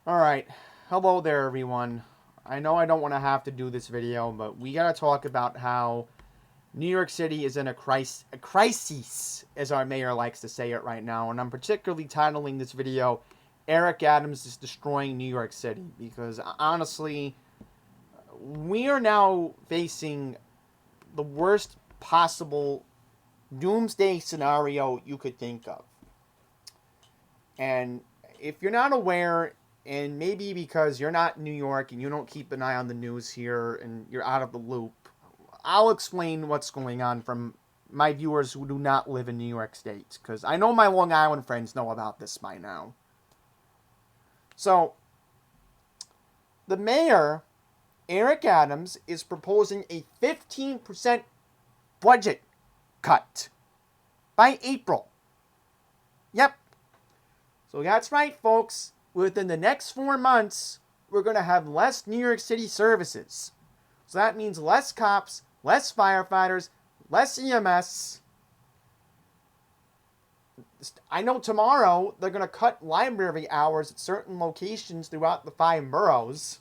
Alright, hello there everyone. I know I don't want to have to do this video, but we gotta talk about how New York City is in a crisis, as our mayor likes to say it right now, and I'm particularly titling this video, Eric Adams is Destroying New York City, because honestly, we are now facing the worst possible doomsday scenario you could think of. And if you're not aware, and maybe because you're not in New York and you don't keep an eye on the news here and you're out of the loop, I'll explain what's going on from my viewers who do not live in New York State, because I know my Long Island friends know about this by now. So, the mayor, Eric Adams, is proposing a 15% budget cut by April. Yep. So that's right, folks. Within the next 4 months, we're going to have less New York City services. So that means less cops, less firefighters, less EMS. I know tomorrow they're going to cut library hours at certain locations throughout the 5 boroughs.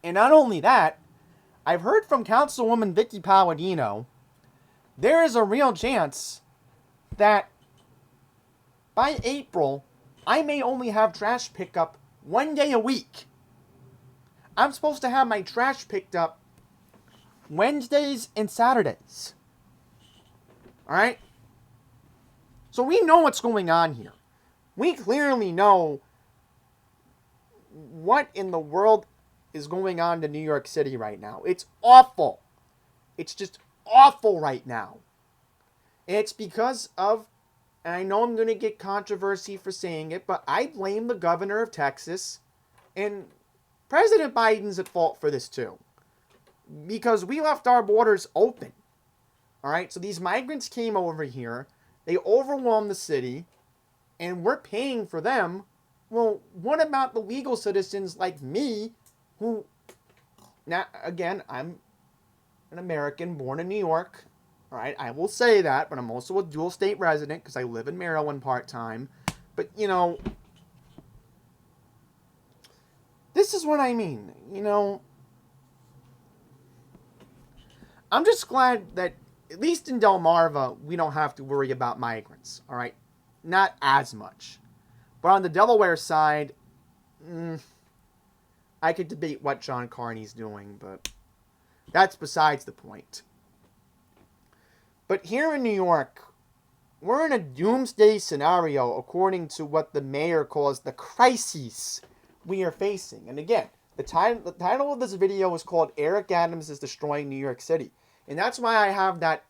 And not only that, I've heard from Councilwoman Vicky Palladino, there is a real chance that by April, I may only have trash pickup 1 day a week. I'm supposed to have my trash picked up Wednesdays and Saturdays. Alright? So we know what's going on here. We clearly know what in the world is going on to New York City right now. It's awful. It's just awful right now. And it's because of, and I know I'm going to get controversy for saying it, but I blame the governor of Texas, and President Biden's at fault for this too. Because we left our borders open. Alright, so these migrants came over here, they overwhelmed the city, and we're paying for them. Well, what about the legal citizens like me, who, now, again, I'm an American born in New York. Alright, I will say that, but I'm also a dual state resident because I live in Maryland part-time. But, you know, this is what I mean. You know, I'm just glad that, at least in Delmarva, we don't have to worry about migrants. Alright, not as much. But on the Delaware side, I could debate what John Carney's doing, but that's besides the point. But here in New York, we're in a doomsday scenario according to what the mayor calls the crises we are facing. And again, the title of this video is called Eric Adams is Destroying New York City. And that's why I have that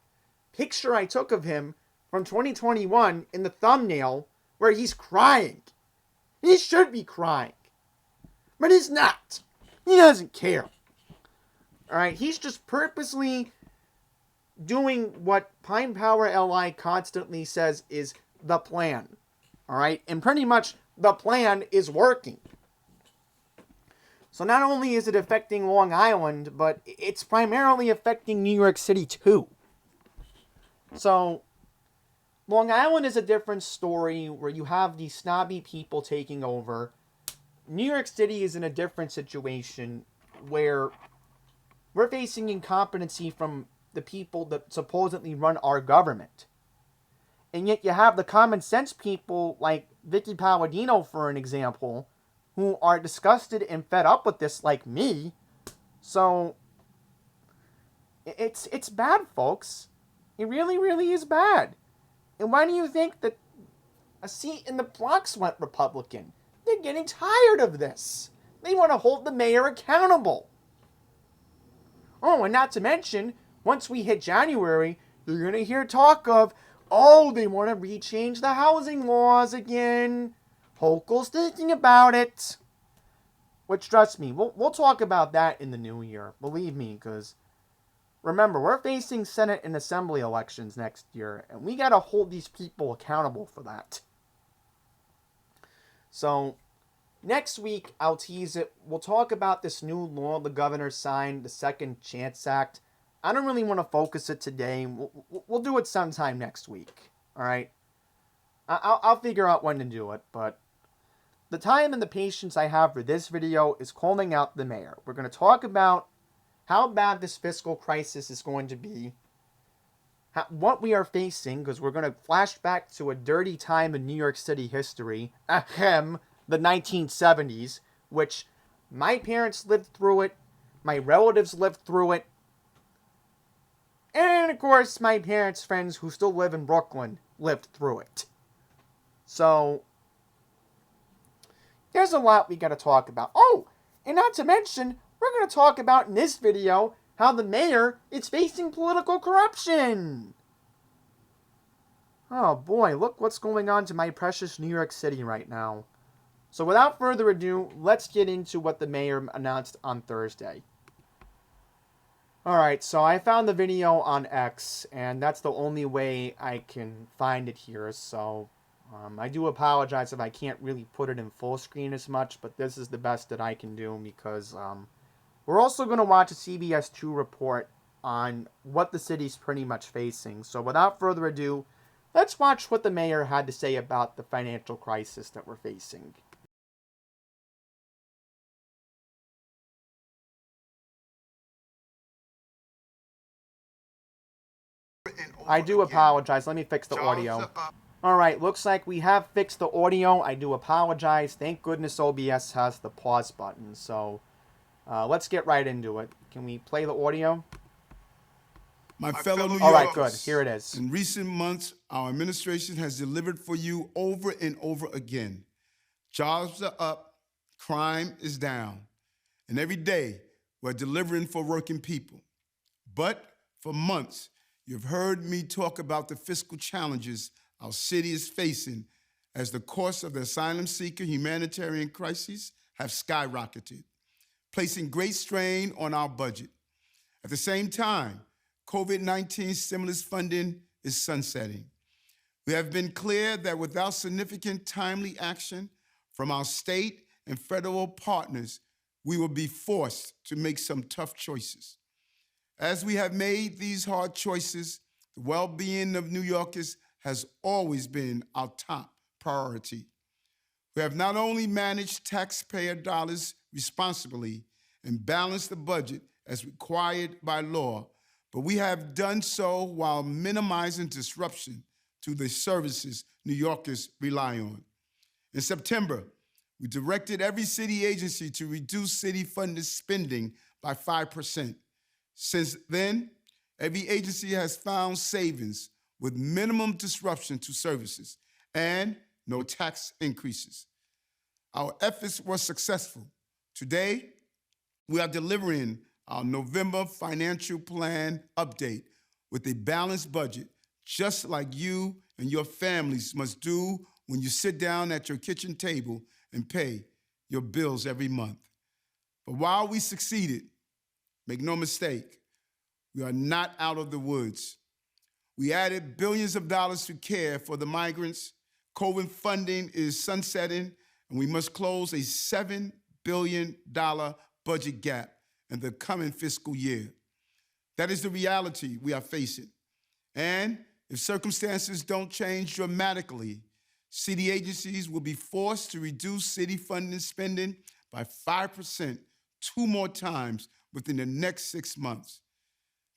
picture I took of him from 2021 in the thumbnail where he's crying. He should be crying. But he's not. He doesn't care. Alright, he's just purposely doing what Pine Power LI constantly says is the plan. Alright? And pretty much the plan is working. So not only is it affecting Long Island, but it's primarily affecting New York City too. So Long Island is a different story where you have these snobby people taking over. New York City is in a different situation where we're facing incompetency from the people that supposedly run our government. And yet you have the common sense people like Vicky Palladino, for an example, who are disgusted and fed up with this like me. So it's bad, folks. It really, really is bad. And why do you think that a seat in the Bronx went Republican? They're getting tired of this. They want to hold the mayor accountable. Oh, and not to mention, once we hit January, you're going to hear talk of, oh, they want to rechange the housing laws again. Hochul's thinking about it. Which, trust me, we'll talk about that in the new year. Believe me, because remember, we're facing Senate and Assembly elections next year, and we got to hold these people accountable for that. So, next week, I'll tease it. We'll talk about this new law the governor signed, the Second Chance Act. I don't really want to focus it today. We'll do it sometime next week. Alright? I'll figure out when to do it, but the time and the patience I have for this video is calling out the mayor. We're going to talk about how bad this fiscal crisis is going to be, what we are facing, because we're going to flash back to a dirty time in New York City history, ahem, the 1970s, which my parents lived through it, my relatives lived through it, and of course my parents' friends who still live in Brooklyn lived through it. So there's a lot we got to talk about. Oh, and not to mention, we're going to talk about in this video how the mayor is facing political corruption. Oh boy, look what's going on to my precious New York City right now. So without further ado, let's get into what the mayor announced on Thursday. Alright, so I found the video on X, and that's the only way I can find it here, so I do apologize if I can't really put it in full screen as much, but this is the best that I can do because we're also going to watch a CBS 2 report on what the city's pretty much facing. So without further ado, let's watch what the mayor had to say about the financial crisis that we're facing. I do apologize. Let me fix the audio. Alright, looks like we have fixed the audio. I do apologize. Thank goodness OBS has the pause button. So, let's get right into it. Can we play the audio? My fellow New Yorkers. Alright, good. Here it is. In recent months, our administration has delivered for you over and over again. Jobs are up, crime is down, and every day we're delivering for working people. But for months, you've heard me talk about the fiscal challenges our city is facing as the cost of the asylum seeker humanitarian crises have skyrocketed, placing great strain on our budget. At the same time, COVID-19 stimulus funding is sunsetting. We have been clear that without significant timely action from our state and federal partners, we will be forced to make some tough choices. As we have made these hard choices, the well-being of New Yorkers has always been our top priority. We have not only managed taxpayer dollars responsibly and balanced the budget as required by law, but we have done so while minimizing disruption to the services New Yorkers rely on. In September, we directed every city agency to reduce city-funded spending by 5%. Since then, every agency has found savings with minimum disruption to services and no tax increases. Our efforts were successful. Today, we are delivering our November financial plan update with a balanced budget, just like you and your families must do when you sit down at your kitchen table and pay your bills every month. But while we succeeded, make no mistake, we are not out of the woods. We added billions of dollars to care for the migrants. COVID funding is sunsetting, and we must close a $7 billion budget gap in the coming fiscal year. That is the reality we are facing. And if circumstances don't change dramatically, city agencies will be forced to reduce city funding spending by 5% 2 more times within the next 6 months.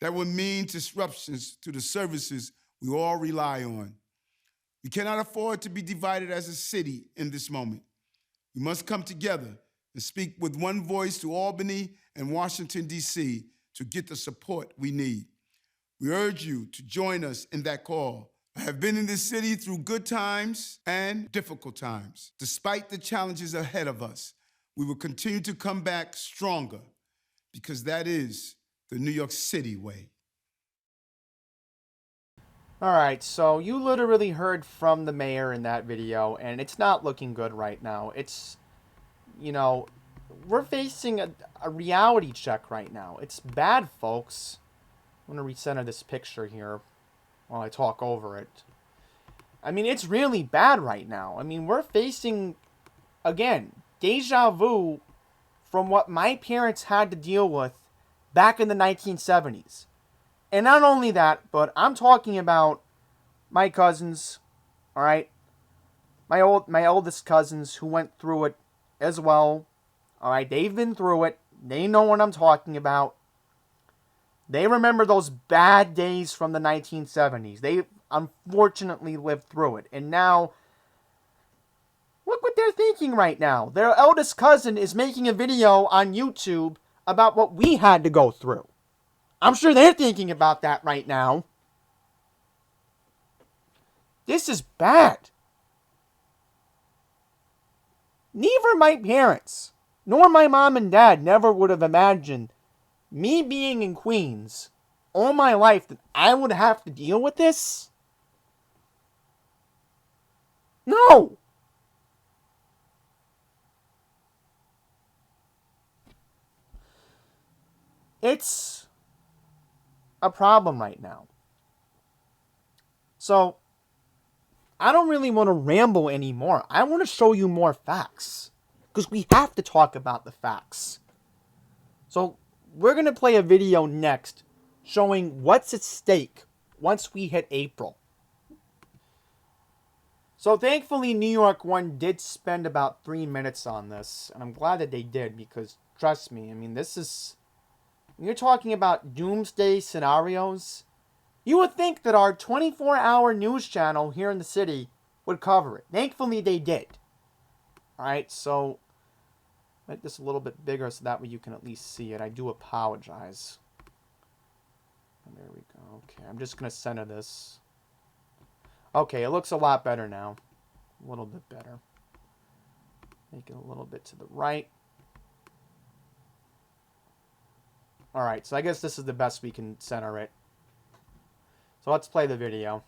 That would mean disruptions to the services we all rely on. We cannot afford to be divided as a city in this moment. We must come together and speak with one voice to Albany and Washington, D.C. to get the support we need. We urge you to join us in that call. I have been in this city through good times and difficult times. Despite the challenges ahead of us, we will continue to come back stronger because that is the New York City way. Alright, so you literally heard from the mayor in that video, and it's not looking good right now. It's, we're facing a reality check right now. It's bad, folks. I'm going to recenter this picture here while I talk over it. I mean, it's really bad right now. I mean, we're facing, again, deja vu from what my parents had to deal with back in the 1970s. And not only that, but I'm talking about my cousins, alright? my oldest cousins who went through it as well. All right, they've been through it. They know what I'm talking about. They remember those bad days from the 1970s. They unfortunately lived through it. And now, look what they're thinking right now. Their eldest cousin is making a video on YouTube about what we had to go through. I'm sure they're thinking about that right now. This is bad. Neither my parents nor my mom and dad never would have imagined me being in Queens all my life that I would have to deal with this. No. It's a problem right now. So, I don't really want to ramble anymore. I want to show you more facts. Because we have to talk about the facts. So, we're going to play a video next showing what's at stake once we hit April. So, thankfully, New York One did spend about 3 minutes on this. And I'm glad that they did because, trust me, I mean, this is... When you're talking about doomsday scenarios, you would think that our 24-hour news channel here in the city would cover it. Thankfully, they did. Alright, so... make this a little bit bigger so that way you can at least see it. I do apologize. And there we go. Okay, I'm just going to center this. Okay, it looks a lot better now. A little bit better. Make it a little bit to the right. Alright, so I guess this is the best we can center it. So let's play the video.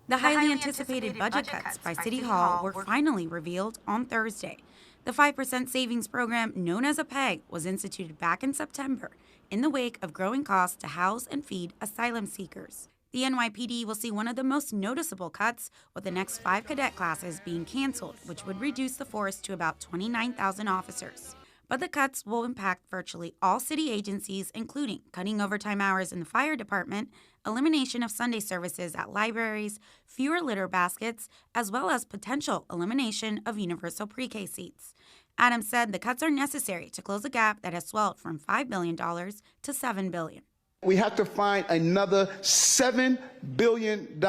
The highly anticipated budget cuts by City Hall were finally revealed on Thursday. The 5% savings program, known as a PEG, was instituted back in September in the wake of growing costs to house and feed asylum seekers. The NYPD will see one of the most noticeable cuts, with the next 5 cadet classes being canceled, which would reduce the force to about 29,000 officers. But the cuts will impact virtually all city agencies, including cutting overtime hours in the fire department, elimination of Sunday services at libraries, fewer litter baskets, as well as potential elimination of universal pre-K seats. Adams said the cuts are necessary to close a gap that has swelled from $5 billion to $7 billion. We have to find another $7 billion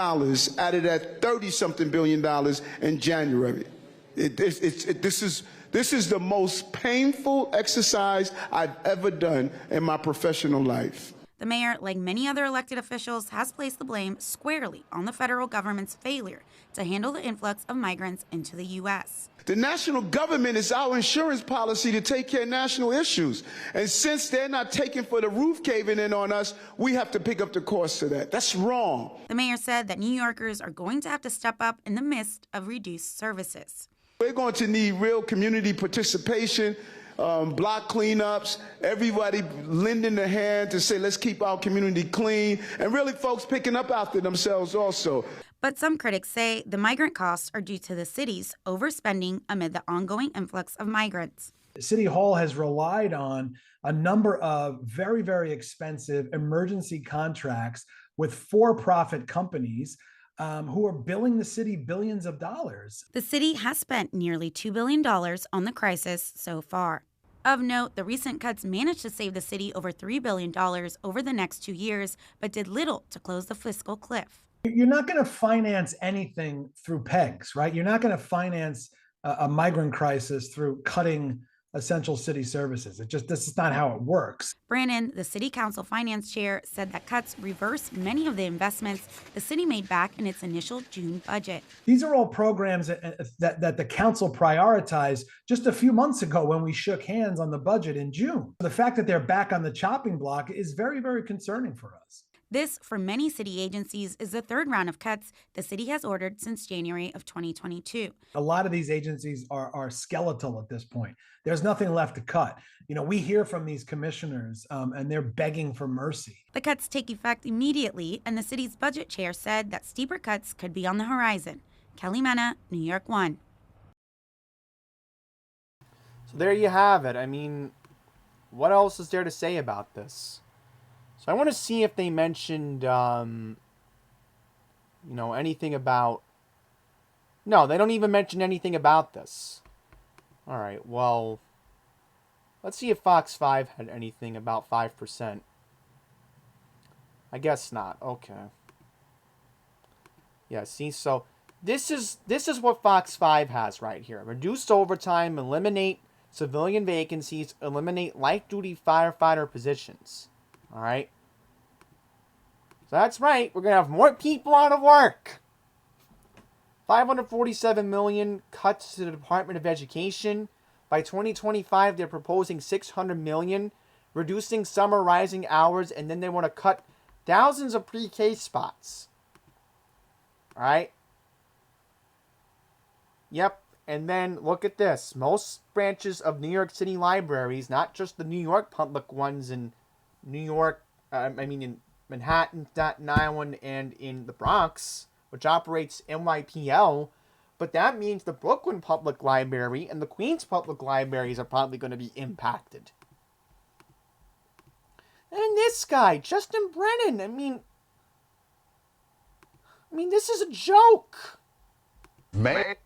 added at $30-something billion in January. This is the most painful exercise I've ever done in my professional life. The mayor, like many other elected officials, has placed the blame squarely on the federal government's failure to handle the influx of migrants into the U.S. The national government is our insurance policy to take care of national issues. And since they're not taking for the roof caving in on us, we have to pick up the cost of that. That's wrong. The mayor said that New Yorkers are going to have to step up in the midst of reduced services. We're going to need real community participation, block cleanups, everybody lending a hand to say, let's keep our community clean, and really folks picking up after themselves also. But some critics say the migrant costs are due to the city's overspending amid the ongoing influx of migrants. City Hall has relied on a number of very, very expensive emergency contracts with for-profit companies who are billing the city billions of dollars. The city has spent nearly $2 billion on the crisis so far. Of note, the recent cuts managed to save the city over $3 billion over the next 2 years, but did little to close the fiscal cliff. You're not going to finance anything through pegs, right? You're not going to finance a migrant crisis through cutting essential city services. This is not how it works. Brannon, the city council finance chair, said that cuts reverse many of the investments the city made back in its initial June budget. These are all programs that the council prioritized just a few months ago when we shook hands on the budget in June. The fact that they're back on the chopping block is very, very concerning for us. This, for many city agencies, is the third round of cuts the city has ordered since January of 2022. A lot of these agencies are skeletal at this point. There's nothing left to cut. You know, we hear from these commissioners and they're begging for mercy. The cuts take effect immediately, and the city's budget chair said that steeper cuts could be on the horizon. Kelly Mena, New York One. So there you have it. I mean, what else is there to say about this? So I want to see if they mentioned, anything about No, they don't even mention anything about this. All right, well, let's see if Fox 5 had anything about 5%. I guess not. Okay. Yeah, see, so this is what Fox 5 has right here. Reduced overtime, eliminate civilian vacancies, eliminate light-duty firefighter positions. All right? So that's right. We're going to have more people out of work. $547 million cuts to the Department of Education. By 2025, they're proposing $600 million, reducing summer rising hours, and then they want to cut thousands of pre-K spots. All right? Yep. And then look at this. Most branches of New York City libraries, not just the New York public ones in New York, in Manhattan, Staten Island, and in the Bronx, which operates NYPL, but that means the Brooklyn Public Library and the Queens Public Libraries are probably going to be impacted. And this guy, Justin Brennan, I mean, this is a joke. Man.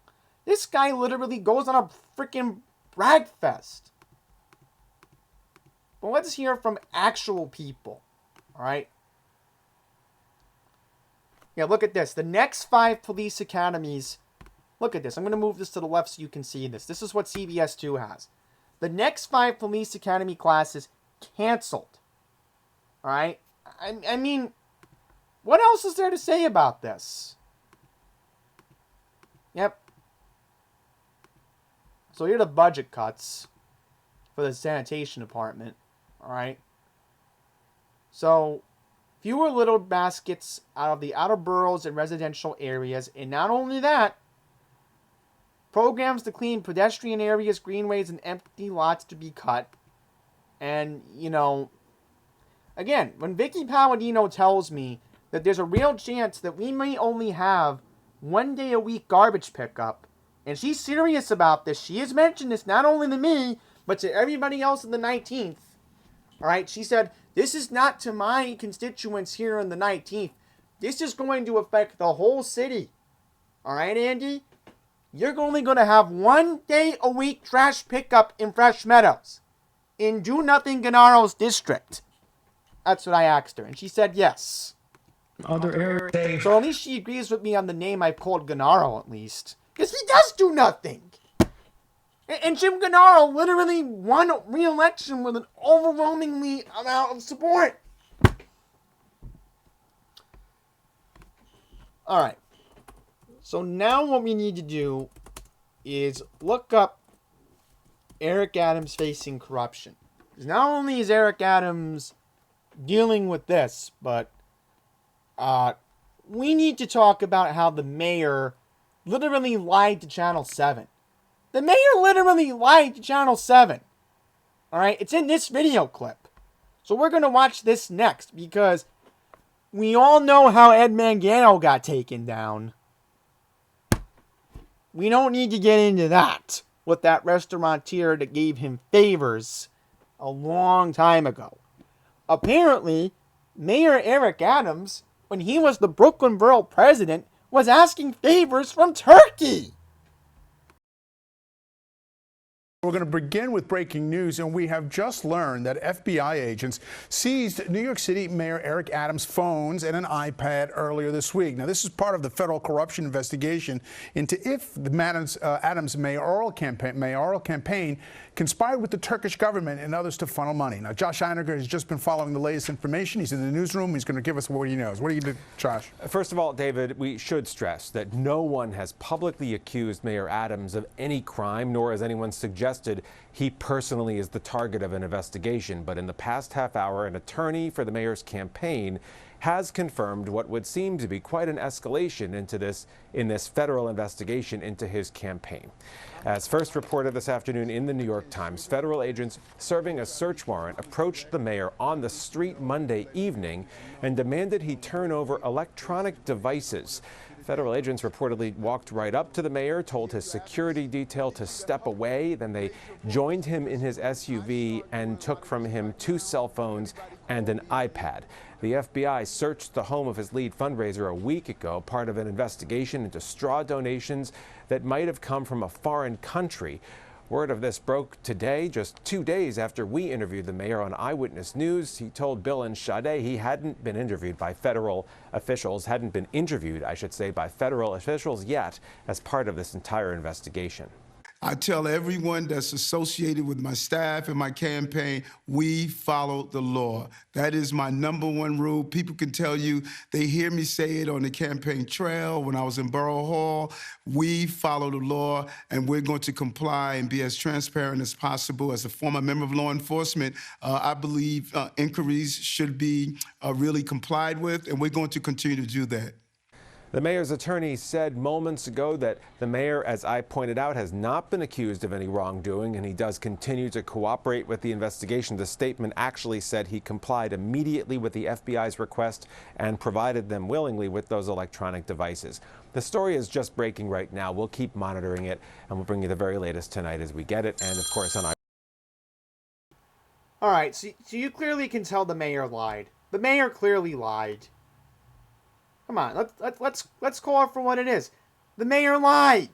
This guy literally goes on a freaking brag fest. But let's hear from actual people. All right? Yeah, look at this. The next 5 police academies. Look at this. I'm going to move this to the left so you can see this. This is what CBS 2 has. The next 5 police academy classes canceled. All right? I mean, what else is there to say about this? Yep. So here are the budget cuts for the sanitation department. All right. So fewer little baskets out of the outer boroughs and residential areas. And not only that, programs to clean pedestrian areas, greenways, and empty lots to be cut. And, again, when Vicky Palladino tells me that there's a real chance that we may only have 1 day a week garbage pickup, and she's serious about this. She has mentioned this not only to me, but to everybody else in the 19th. All right, she said, this is not to my constituents here in the 19th. This is going to affect the whole city. All right, Andy? You're only going to have 1 day a week trash pickup in Fresh Meadows, in Do Nothing Gennaro's district. That's what I asked her, and she said yes. Other areas. So at least she agrees with me on the name I've called Gennaro, at least. Because he does do nothing. And Jim Gennaro literally won re-election with an overwhelmingly amount of support. Alright. So now what we need to do is look up Eric Adams facing corruption. Because not only is Eric Adams dealing with this, but we need to talk about how the mayor literally lied to Channel 7. The mayor literally lied to Channel 7. Alright, it's in this video clip. So we're going to watch this next because we all know how Ed Mangano got taken down. We don't need to get into that with that restaurateur that gave him favors a long time ago. Apparently, Mayor Eric Adams, when he was the Brooklyn Borough president, was asking favors from Turkey. We're going to begin with breaking news, and we have just learned that FBI agents seized New York City Mayor Eric Adams' phones and an iPad earlier this week. Now, this is part of the federal corruption investigation into if the Adams mayoral campaign conspired with the Turkish government and others to funnel money. Now, Josh Einiger has just been following the latest information. He's in the newsroom. He's going to give us what he knows. What do you do, Josh? First of all, David, we should stress that no one has publicly accused Mayor Adams of any crime, nor has anyone suggested he personally is the target of an investigation. But in the past half hour, an attorney for the mayor's campaign has confirmed what would seem to be quite an escalation in this federal investigation into his campaign. As first reported this afternoon in the New York Times, federal agents serving a search warrant approached the mayor on the street Monday evening and demanded he turn over electronic devices. Federal agents reportedly walked right up to the mayor, told his security detail to step away. Then they joined him in his SUV and took from him 2 cell phones and an iPad. The FBI searched the home of his lead fundraiser a week ago, part of an investigation into straw donations that might have come from a foreign country. Word of this broke today, just 2 days after we interviewed the mayor on Eyewitness News. He told Bill and Sade he hadn't been interviewed by federal officials, by federal officials yet as part of this entire investigation. I tell everyone that's associated with my staff and my campaign, we follow the law. That is my #1 rule. People can tell you, they hear me say it on the campaign trail when I was in Borough Hall. We follow the law, and we're going to comply and be as transparent as possible. As a former member of law enforcement, I believe inquiries should be really complied with, and we're going to continue to do that. The mayor's attorney said moments ago that the mayor, as I pointed out, has not been accused of any wrongdoing, and he does continue to cooperate with the investigation. The statement actually said he complied immediately with the FBI's request and provided them willingly with those electronic devices. The story is just breaking right now. We'll keep monitoring it, and we'll bring you the very latest tonight as we get it, and of course on. All right, so you clearly can tell the mayor lied. The mayor clearly lied. Come on, let's call it for what it is. The mayor lied.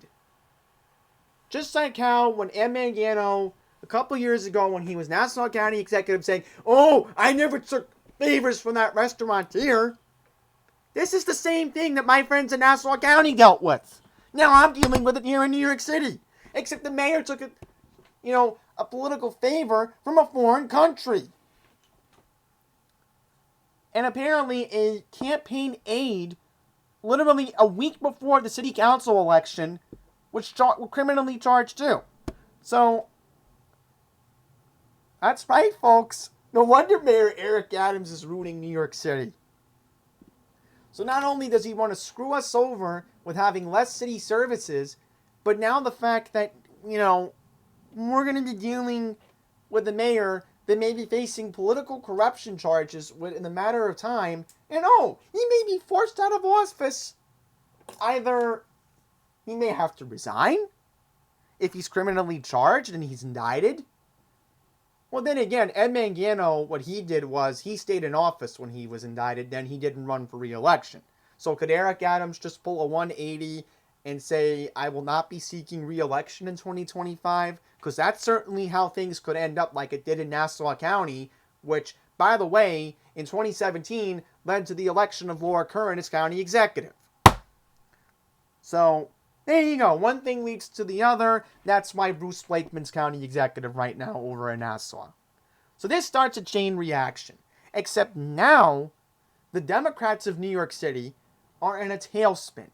Just like how when Ed Mangano, a couple years ago when he was Nassau County executive, saying, "Oh, I never took favors from that restaurateur." This is the same thing that my friends in Nassau County dealt with. Now I'm dealing with it here in New York City. Except the mayor took a political favor from a foreign country. And apparently a campaign aide, literally a week before the city council election, was criminally charged too. So, that's right, folks. No wonder Mayor Eric Adams is ruining New York City. So not only does he want to screw us over with having less city services, but now the fact that, we're going to be dealing with the mayor that may be facing political corruption charges in a matter of time, and he may be forced out of office. Either he may have to resign if he's criminally charged and he's indicted. Well, then again, Ed Mangano, what he did was he stayed in office when he was indicted, then he didn't run for re-election. So could Eric Adams just pull a 180 and say, I will not be seeking re-election in 2025? Because that's certainly how things could end up, like it did in Nassau County, which, by the way, in 2017 led to the election of Laura Curran as county executive. So, there you go. One thing leads to the other. That's why Bruce Blakeman's county executive right now over in Nassau. So this starts a chain reaction. Except now, the Democrats of New York City are in a tailspin.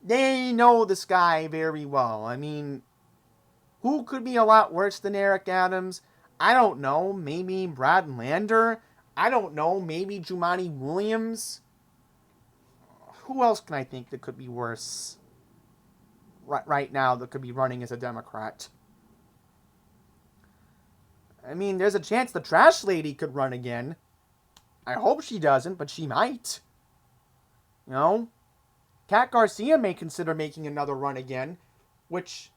They know this guy very well. I mean, who could be a lot worse than Eric Adams? I don't know. Maybe Brad Lander? I don't know. Maybe Jumaane Williams? Who else can I think that could be worse right now that could be running as a Democrat? I mean, there's a chance the trash lady could run again. I hope she doesn't, but she might. Cat Garcia may consider making another run again, which,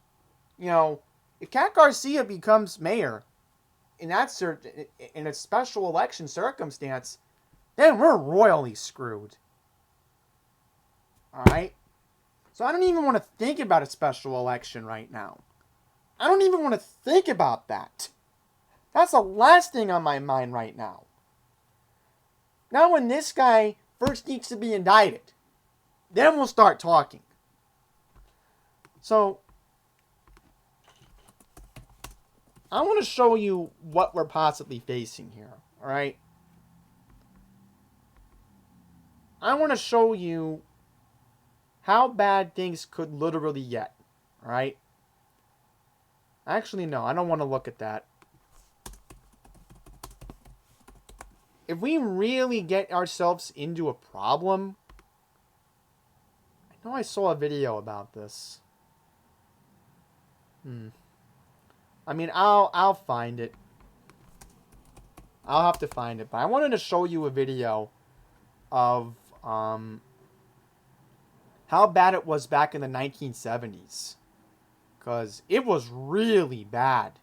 if Cat Garcia becomes mayor in a special election circumstance, then we're royally screwed. All right? So I don't even want to think about a special election right now. I don't even want to think about that. That's the last thing on my mind right now. Now when this guy first needs to be indicted, then we'll start talking. So, I want to show you what we're possibly facing here, all right? I want to show you how bad things could literally get, all right? Actually, no, I don't want to look at that. If we really get ourselves into a problem, I know I saw a video about this. I mean, I'll find it. I'll have to find it, but I wanted to show you a video of how bad it was back in the 1970s. Because it was really bad.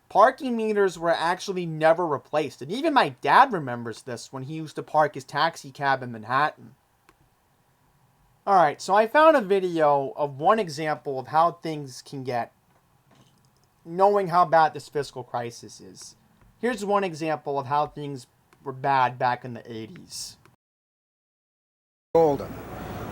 Parking meters were actually never replaced. And even my dad remembers this when he used to park his taxi cab in Manhattan. Alright, so I found a video of one example of how things can get, knowing how bad this fiscal crisis is. Here's one example of how things were bad back in the 80s. Golden.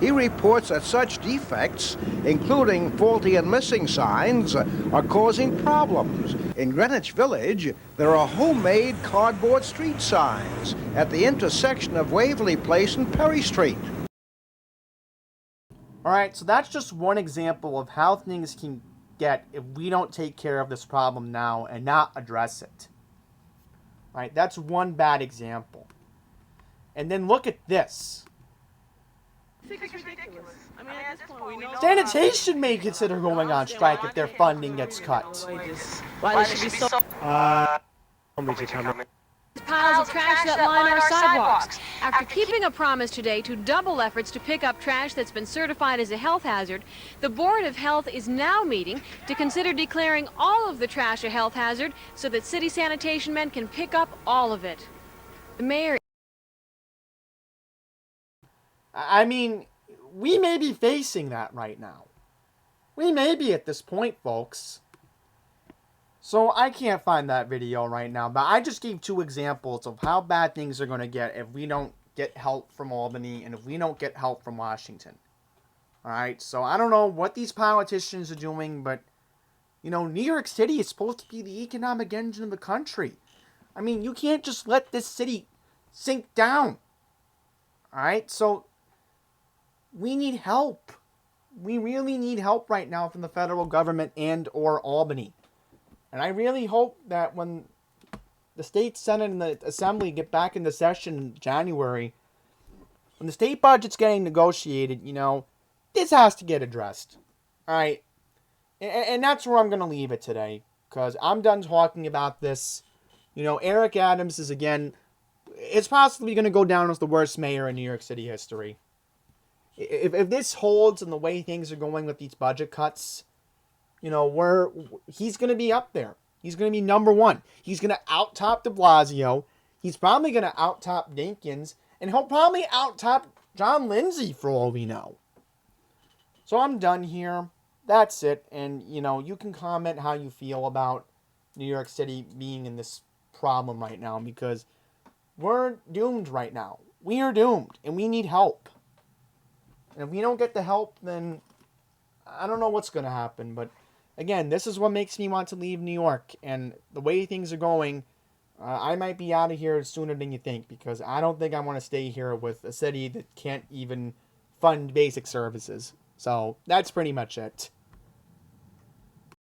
He reports that such defects, including faulty and missing signs, are causing problems. In Greenwich Village, there are homemade cardboard street signs at the intersection of Waverly Place and Perry Street. Alright, so that's just one example of how things can get if we don't take care of this problem now and not address it. Alright, that's one bad example. And then look at this. It's ridiculous. I mean, at this point, we know Sanitation may consider going on strike if their funding gets cut. why they should be so. Piles of trash that line our sidewalks. After keeping a promise today to double efforts to pick up trash that's been certified as a health hazard, the Board of Health is now meeting to consider declaring all of the trash a health hazard so that city sanitation men can pick up all of it. The mayor. I mean, we may be facing that right now. We may be at this point, folks. So I can't find that video right now, but I just gave two examples of how bad things are going to get if we don't get help from Albany and if we don't get help from Washington. Alright, so I don't know what these politicians are doing, but, you know, New York City is supposed to be the economic engine of the country. I mean, you can't just let this city sink down. Alright, so we need help. We really need help right now from the federal government and or Albany. And I really hope that when the state senate and the assembly get back into session in January, when the state budget's getting negotiated, you know, this has to get addressed. All right. And that's where I'm going to leave it today, because I'm done talking about this. You know, Eric Adams is, again, it's possibly going to go down as the worst mayor in New York City history. If this holds and the way things are going with these budget cuts, you know, he's going to be up there. He's going to be number one. He's going to out-top de Blasio. He's probably going to out-top Dinkins. And he'll probably out-top John Lindsay for all we know. So I'm done here. That's it. And, you know, you can comment how you feel about New York City being in this problem right now, because we're doomed right now. We are doomed, and we need help. And if we don't get the help, then I don't know what's going to happen. But again, this is what makes me want to leave New York. And the way things are going, I might be out of here sooner than you think, because I don't think I want to stay here with a city that can't even fund basic services. So that's pretty much it.